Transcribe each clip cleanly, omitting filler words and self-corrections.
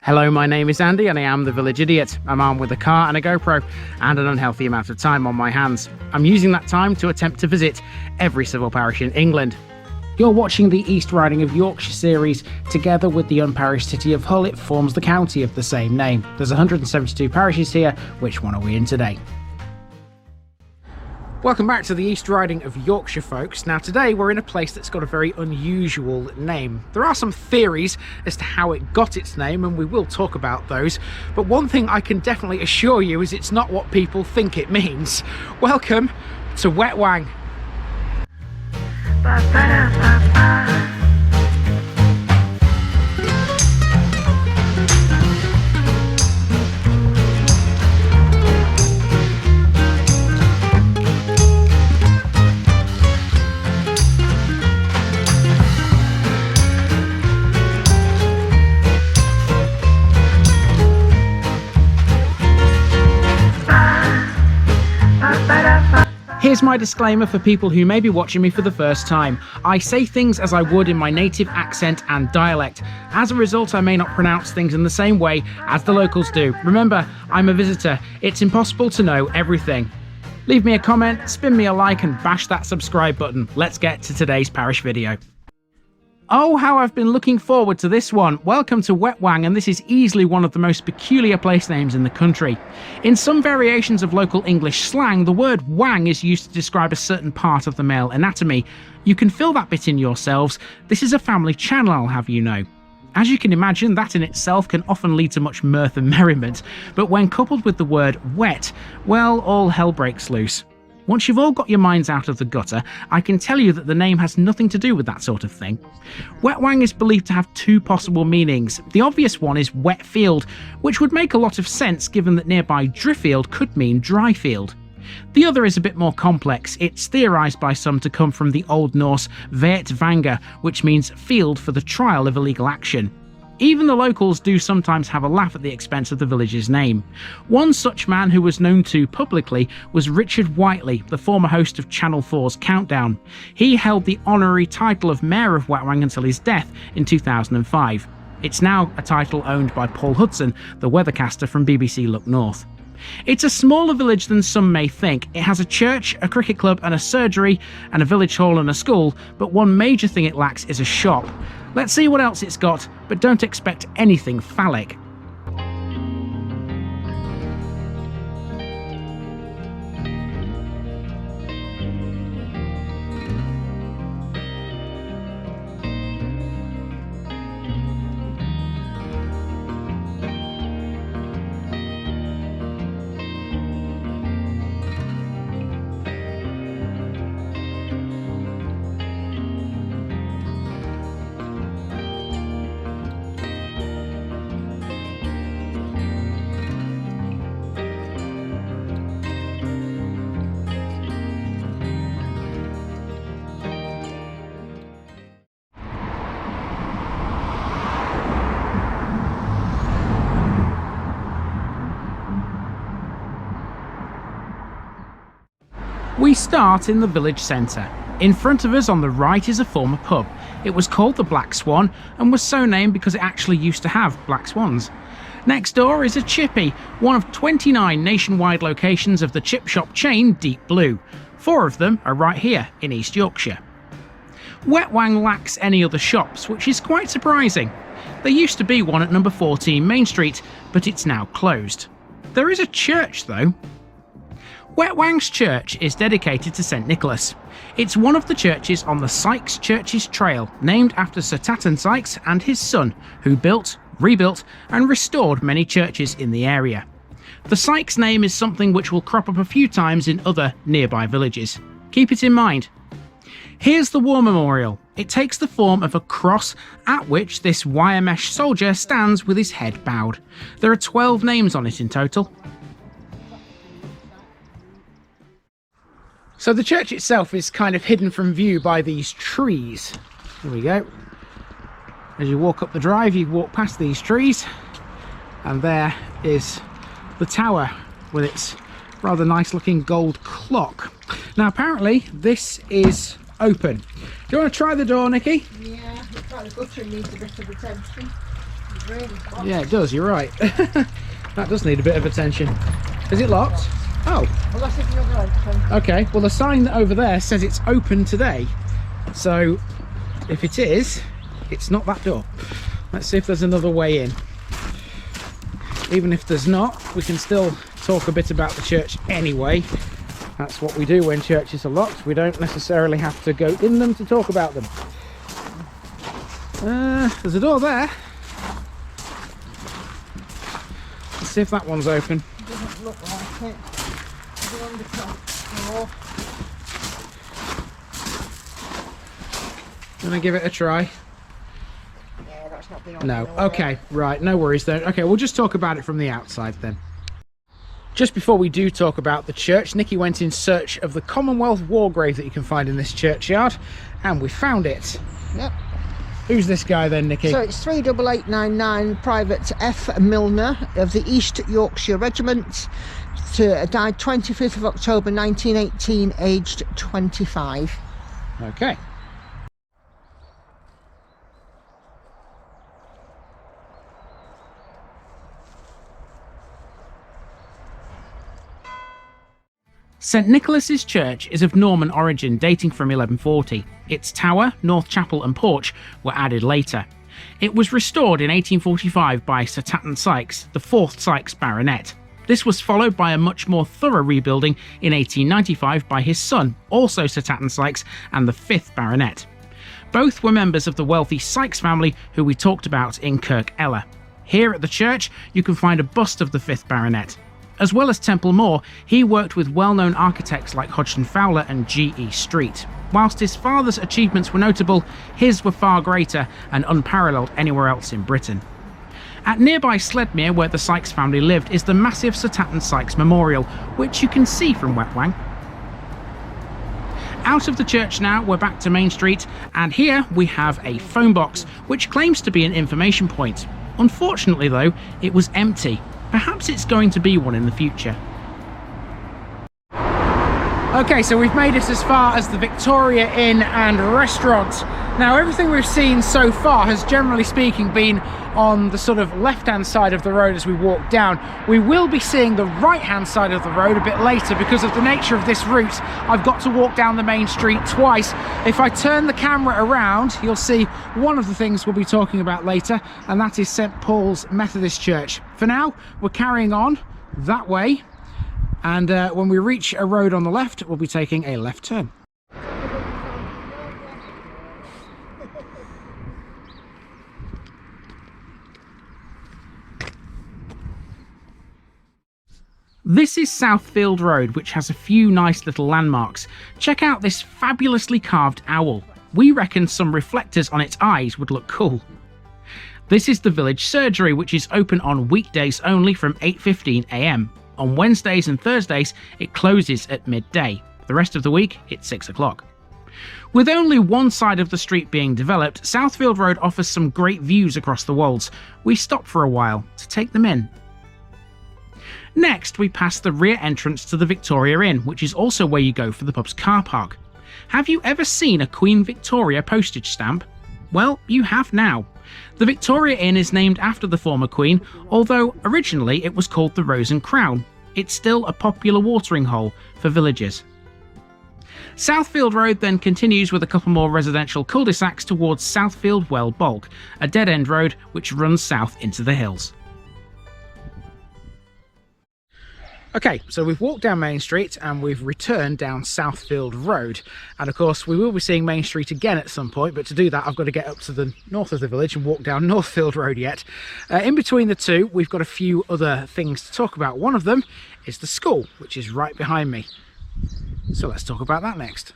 Hello, my name is Andy and I am the Village Idiot. I'm armed with a car and a GoPro and an unhealthy amount of time on my hands. I'm using that time to attempt to visit every civil parish in England. You're watching the East Riding of Yorkshire series. Together with the unparished city of Hull, it forms the county of the same name. There's 172 parishes here. Which one are we in today? Welcome back to the East Riding of Yorkshire, folks. Now today we're in a place that's got a very unusual name. There are some theories as to how it got its name and we will talk about those, but one thing I can definitely assure you is it's not what people think it means. Welcome to Wetwang. Here's my disclaimer for people who may be watching me for the first time. I say things as I would in my native accent and dialect. As a result, I may not pronounce things in the same way as the locals do. Remember, I'm a visitor. It's impossible to know everything. Leave me a comment, spin me a like and bash that subscribe button. Let's get to today's parish video. Oh, how I've been looking forward to this one. Welcome to Wetwang, and this is easily one of the most peculiar place names in the country. In some variations of local English slang, the word wang is used to describe a certain part of the male anatomy. You can fill that bit in yourselves. This is a family channel, I'll have you know. As you can imagine, that in itself can often lead to much mirth and merriment, but when coupled with the word wet, well, all hell breaks loose. Once you've all got your minds out of the gutter, I can tell you that the name has nothing to do with that sort of thing. Wetwang is believed to have two possible meanings. The obvious one is wet field, which would make a lot of sense given that nearby Driffield could mean dry field. The other is a bit more complex. It's theorised by some to come from the Old Norse vaett-vangr, which means field for the trial of illegal action. Even the locals do sometimes have a laugh at the expense of the village's name. One such man who was known to publicly was Richard Whiteley, the former host of Channel 4's Countdown. He held the honorary title of Mayor of Wetwang until his death in 2005. It's now a title owned by Paul Hudson, the weathercaster from BBC Look North. It's a smaller village than some may think. It has a church, a cricket club and a surgery, and a village hall and a school, but one major thing it lacks is a shop. Let's see what else it's got, but don't expect anything phallic. We start in the village centre. In front of us on the right is a former pub. It was called the Black Swan and was so named because it actually used to have black swans. Next door is a chippy, one of 29 nationwide locations of the chip shop chain Deep Blue. 4 of them are right here in East Yorkshire. Wetwang lacks any other shops, which is quite surprising. There used to be one at number 14 Main Street, but it's now closed. There is a church though. Wetwang's church is dedicated to St Nicholas. It's one of the churches on the Sykes Churches Trail, named after Sir Tatton Sykes and his son, who built, rebuilt and restored many churches in the area. The Sykes name is something which will crop up a few times in other nearby villages. Keep it in mind. Here's the war memorial. It takes the form of a cross at which this wire mesh soldier stands with his head bowed. There are 12 names on it in total. So the church itself is kind of hidden from view by these trees. Here we go. As you walk up the drive, you walk past these trees, and there is the tower with its rather nice looking gold clock. Now apparently this is open. Do you want to try the door, Nikki? Yeah, looks like the guttering needs a bit of attention. Yeah, it does, you're right. That does need a bit of attention. Is it locked? Oh. Well, that's if you're open. Okay, well the sign over there says it's open today. So, if it is, it's not that door. Let's see if there's another way in. Even if there's not, we can still talk a bit about the church anyway. That's what we do when churches are locked. We don't necessarily have to go in them to talk about them. There's a door there. Let's see if that one's open. It doesn't look like it. It's on the top floor. Gonna give it a try. Yeah, that's not been on. No. Okay, right, no worries then. Okay, we'll just talk about it from the outside then. Just before we do talk about the church, Nikki went in search of the Commonwealth war grave that you can find in this churchyard, and we found it. Yep. Who's this guy then, Nikki? So it's 38899 Private F. Milner of the East Yorkshire Regiment, died 25th of October 1918, aged 25. Okay. St Nicholas's Church is of Norman origin, dating from 1140. Its tower, north chapel and porch were added later. It was restored in 1845 by Sir Tatton Sykes, the 4th Sykes baronet. This was followed by a much more thorough rebuilding in 1895 by his son, also Sir Tatton Sykes, and the 5th baronet. Both were members of the wealthy Sykes family who we talked about in Kirk Ella. Here at the church you can find a bust of the 5th baronet. As well as Temple Moore, he worked with well-known architects like Hodgson Fowler and G.E. Street. Whilst his father's achievements were notable, his were far greater and unparalleled anywhere else in Britain. At nearby Sledmere, where the Sykes family lived, is the massive Sir Tatton Sykes Memorial, which you can see from Wetwang. Out of the church now, we're back to Main Street, and here we have a phone box, which claims to be an information point. Unfortunately though, it was empty. Perhaps it's going to be one in the future. Okay, so we've made it as far as the Victoria Inn and Restaurant. Now, everything we've seen so far has, generally speaking, been on the sort of left-hand side of the road as we walk down. We will be seeing the right-hand side of the road a bit later because of the nature of this route. I've got to walk down the main street twice. If I turn the camera around, you'll see one of the things we'll be talking about later, and that is St Paul's Methodist Church. For now, we're carrying on that way, and when we reach a road on the left, we'll be taking a left turn. This is Southfield Road, which has a few nice little landmarks. Check out this fabulously carved owl. We reckon some reflectors on its eyes would look cool. This is the village surgery, which is open on weekdays only from 8:15 AM. On Wednesdays and Thursdays, it closes at midday. The rest of the week, it's 6 o'clock. With only one side of the street being developed, Southfield Road offers some great views across the wolds. We stop for a while to take them in. Next, we pass the rear entrance to the Victoria Inn, which is also where you go for the pub's car park. Have you ever seen a Queen Victoria postage stamp? Well, you have now. The Victoria Inn is named after the former Queen, although originally it was called the Rose and Crown. It's still a popular watering hole for villagers. Southfield Road then continues with a couple more residential cul-de-sacs towards Southfield Well Bulk, a dead-end road which runs south into the hills. Okay, so we've walked down Main Street and we've returned down Southfield Road, and of course we will be seeing Main Street again at some point, but to do that I've got to get up to the north of the village and walk down Northfield Road yet. In between the two we've got a few other things to talk about. One of them is the school, which is right behind me, so let's talk about that next.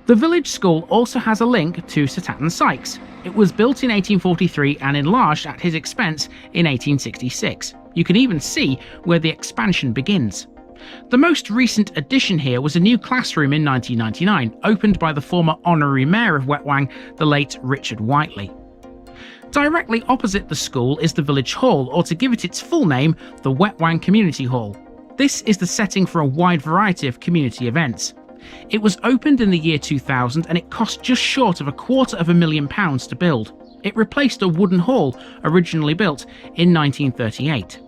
The village school also has a link to Sir Tatton Sykes. It was built in 1843 and enlarged at his expense in 1866. You can even see where the expansion begins. The most recent addition here was a new classroom in 1999, opened by the former honorary mayor of Wetwang, the late Richard Whiteley. Directly opposite the school is the village hall, or to give it its full name, the Wetwang Community Hall. This is the setting for a wide variety of community events. It was opened in the year 2000 and it cost just short of £250,000 to build. It replaced a wooden hall originally built in 1938.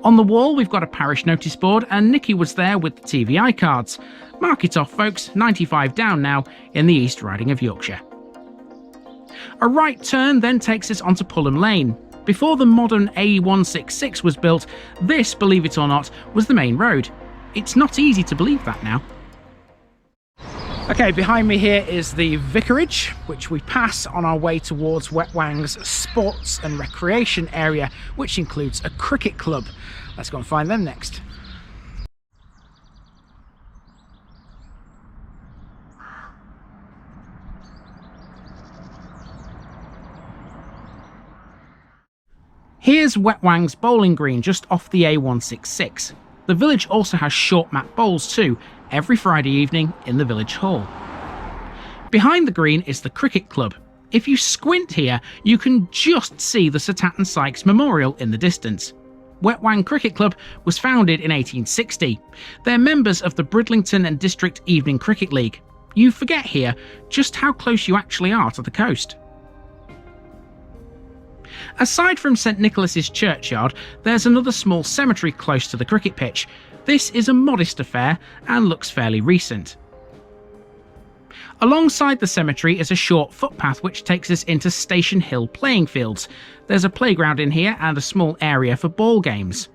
On the wall we've got a parish notice board and Nikki was there with the TVI cards. Mark it off folks, 95 down now in the East Riding of Yorkshire. A right turn then takes us onto Pulham Lane. Before the modern A166 was built, this, believe it or not, was the main road. It's not easy to believe that now. Okay, behind me here is the vicarage, which we pass on our way towards Wetwang's sports and recreation area, which includes a cricket club. Let's go and find them next. Here's Wetwang's bowling green just off the A166. The village also has short mat bowls too, every Friday evening in the village hall. Behind the green is the cricket club. If you squint here, you can just see the Sir Tatton Sykes Memorial in the distance. Wetwang Cricket Club was founded in 1860. They're members of the Bridlington and District Evening Cricket League. You forget here just how close you actually are to the coast. Aside from St Nicholas's churchyard, there's another small cemetery close to the cricket pitch. This is a modest affair and looks fairly recent. Alongside the cemetery is a short footpath which takes us into Station Hill playing fields. There's a playground in here and a small area for ball games.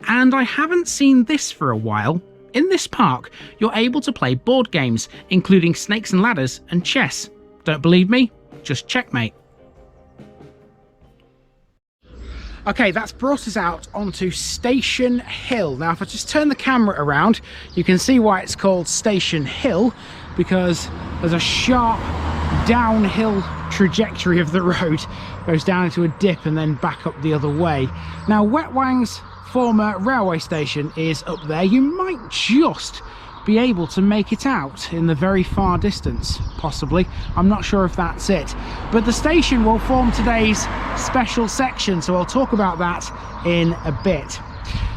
And I haven't seen this for a while. In this park, you're able to play board games, including Snakes and Ladders and chess. Don't believe me? Just checkmate. Okay, that's brought us out onto Station Hill. Now, if I just turn the camera around, you can see why it's called Station Hill, because there's a sharp downhill trajectory of the road. It goes down into a dip and then back up the other way. Now, Wetwang's former railway station is up there. You might just be able to make it out in the very far distance, possibly. I'm not sure if that's it, but the station will form today's special section, so I'll talk about that in a bit.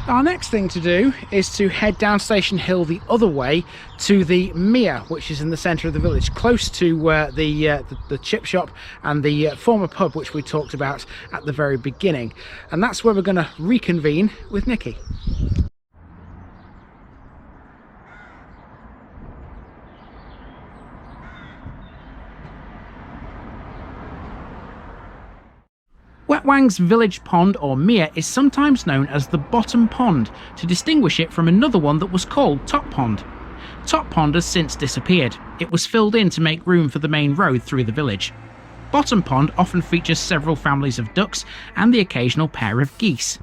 Our next thing to do is to head down Station Hill the other way to the Mere, which is in the centre of the village, close to the chip shop and the former pub which we talked about at the very beginning, and that's where we're going to reconvene with Nikki. Wetwang's village pond or mere is sometimes known as the Bottom Pond to distinguish it from another one that was called Top Pond. Top Pond has since disappeared. It was filled in to make room for the main road through the village. Bottom Pond often features several families of ducks and the occasional pair of geese.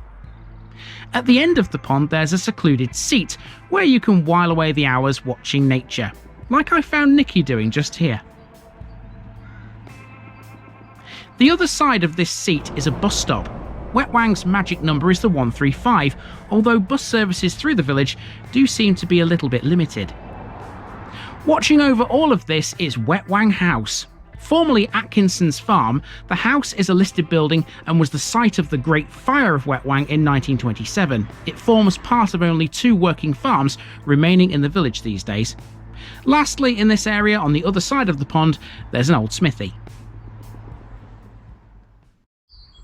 At the end of the pond there's a secluded seat where you can while away the hours watching nature, like I found Nikki doing just here. The other side of this seat is a bus stop. Wetwang's magic number is the 135, although bus services through the village do seem to be a little bit limited. Watching over all of this is Wetwang House. Formerly Atkinson's farm, the house is a listed building and was the site of the Great Fire of Wetwang in 1927. It forms part of only 2 working farms remaining in the village these days. Lastly, in this area on the other side of the pond, there's an old smithy.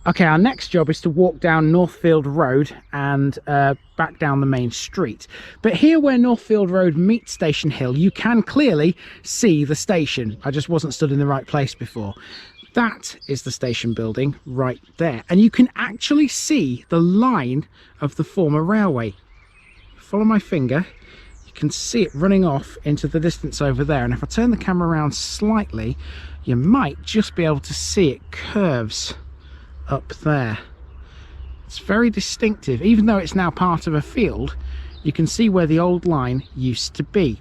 Okay, our next job is to walk down Northfield Road and back down the main street. But here where Northfield Road meets Station Hill, you can clearly see the station. I just wasn't stood in the right place before. That is the station building right there. And you can actually see the line of the former railway. Follow my finger, you can see it running off into the distance over there. And if I turn the camera around slightly, you might just be able to see it curves up there. It's very distinctive. Even though it's now part of a field, you can see where the old line used to be.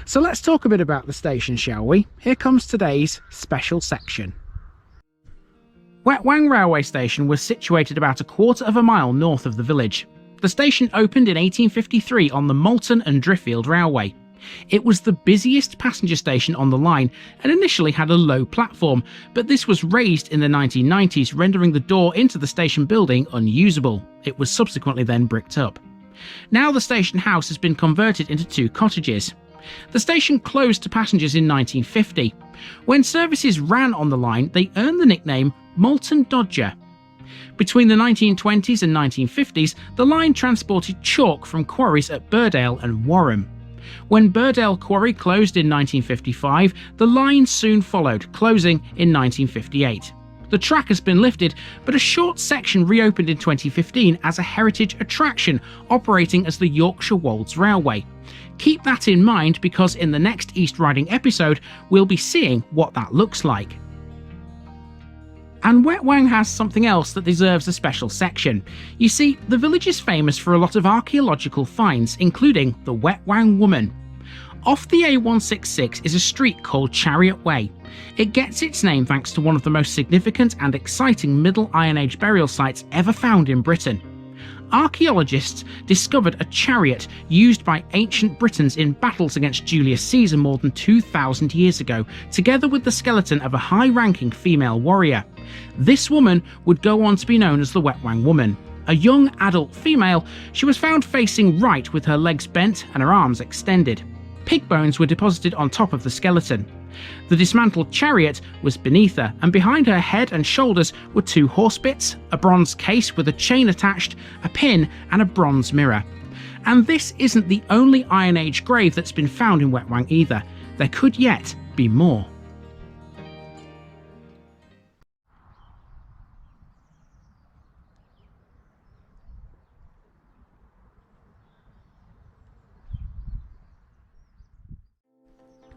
So let's talk a bit about the station, shall we? Here comes today's special section. Wetwang railway station was situated about 1/4 mile north of the village. The station opened in 1853 on the Malton and Driffield railway. It was the busiest passenger station on the line and initially had a low platform, but this was raised in the 1990s, rendering the door into the station building unusable. It was subsequently then bricked up. Now the station house has been converted into 2 cottages. The station closed to passengers in 1950. When services ran on the line, they earned the nickname Molten Dodger. Between the 1920s and 1950s, the line transported chalk from quarries at Burdale and Warham. When Burdale Quarry closed in 1955, the line soon followed, closing in 1958. The track has been lifted, but a short section reopened in 2015 as a heritage attraction operating as the Yorkshire Wolds Railway. Keep that in mind because in the next East Riding episode we'll be seeing what that looks like. And Wetwang has something else that deserves a special section. You see, the village is famous for a lot of archaeological finds, including the Wetwang woman. Off the A166 is a street called Chariot Way. It gets its name thanks to one of the most significant and exciting Middle Iron Age burial sites ever found in Britain. Archaeologists discovered a chariot used by ancient Britons in battles against Julius Caesar more than 2,000 years ago, together with the skeleton of a high-ranking female warrior. This woman would go on to be known as the Wetwang woman. A young adult female, she was found facing right with her legs bent and her arms extended. Pig bones were deposited on top of the skeleton. The dismantled chariot was beneath her, and behind her head and shoulders were 2 horse bits, a bronze case with a chain attached, a pin, and a bronze mirror. And this isn't the only Iron Age grave that's been found in Wetwang either. There could yet be more.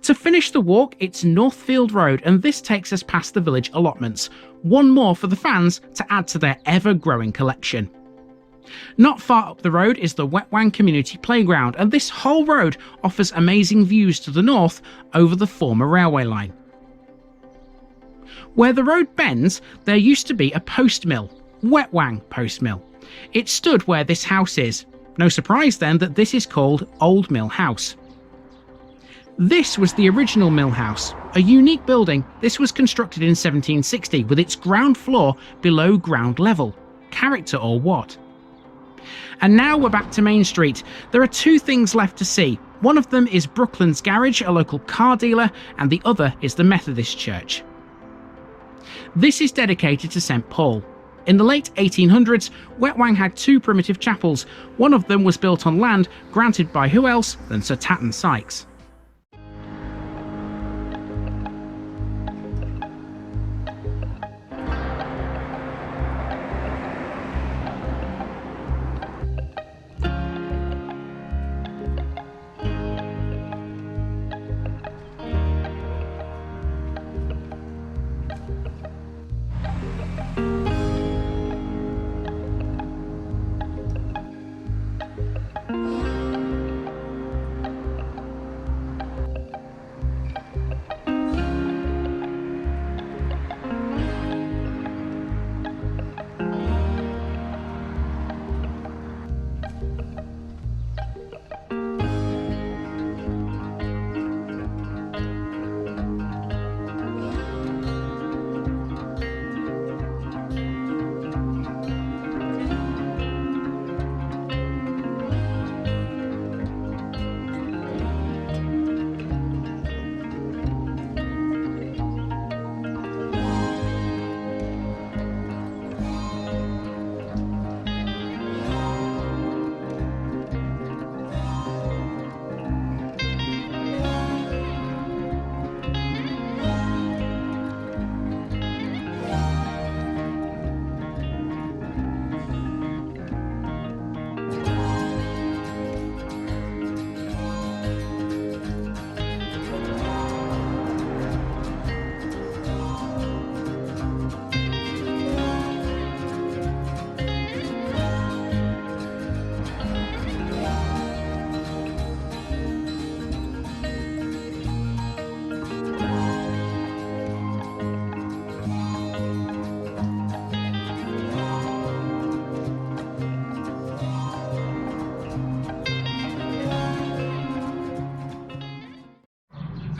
To finish the walk, it's Northfield Road, and this takes us past the village allotments. One more for the fans to add to their ever-growing collection. Not far up the road is the Wetwang Community Playground, and this whole road offers amazing views to the north over the former railway line. Where the road bends, there used to be a post mill, Wetwang Post Mill. It stood where this house is. No surprise then that this is called Old Mill House. This was the original mill house, a unique building. This was constructed in 1760 with its ground floor below ground level. Character or what? And now we're back to Main Street. There are 2 things left to see. One of them is Brooklands Garage, a local car dealer, and the other is the Methodist Church. This is dedicated to St Paul. In the late 1800s, Wetwang had 2 primitive chapels. One of them was built on land granted by who else than Sir Tatton Sykes.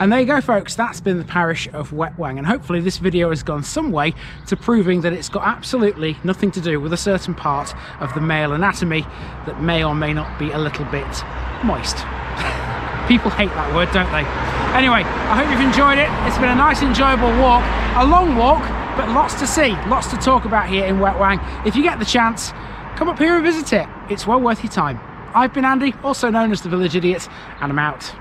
And there you go, folks, that's been the parish of Wetwang, and hopefully this video has gone some way to proving that it's got absolutely nothing to do with a certain part of the male anatomy that may or may not be a little bit moist. People hate that word, don't they? Anyway, I hope you've enjoyed it. It's been a nice, enjoyable walk, a long walk, but lots to see, lots to talk about here in Wetwang. If you get the chance, come up here and visit it. It's well worth your time. I've been Andy, also known as the Village Idiot, and I'm out.